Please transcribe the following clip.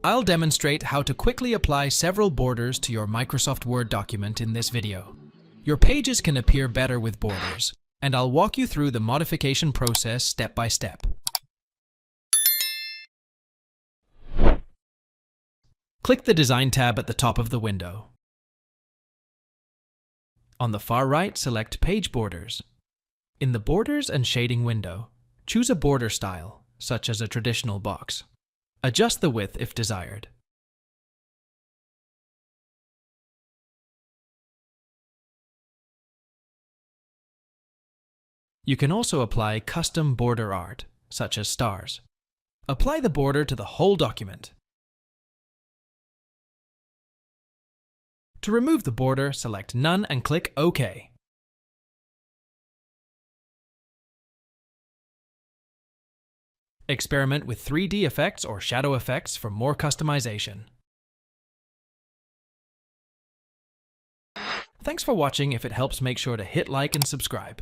I'll demonstrate how to quickly apply several borders to your Microsoft Word document in this video. Your pages can appear better with borders, and I'll walk you through the modification process step by step. Click the Design tab at the top of the window. On the far right, select Page Borders. In the Borders and Shading window, choose a border style, such as a traditional box. Adjust the width if desired. You can also apply custom border art, such as stars. Apply the border to the whole document. To remove the border, select None and click OK. Experiment with 3D effects or shadow effects for more customization. Thanks for watching. If it helps, make sure to hit like and subscribe.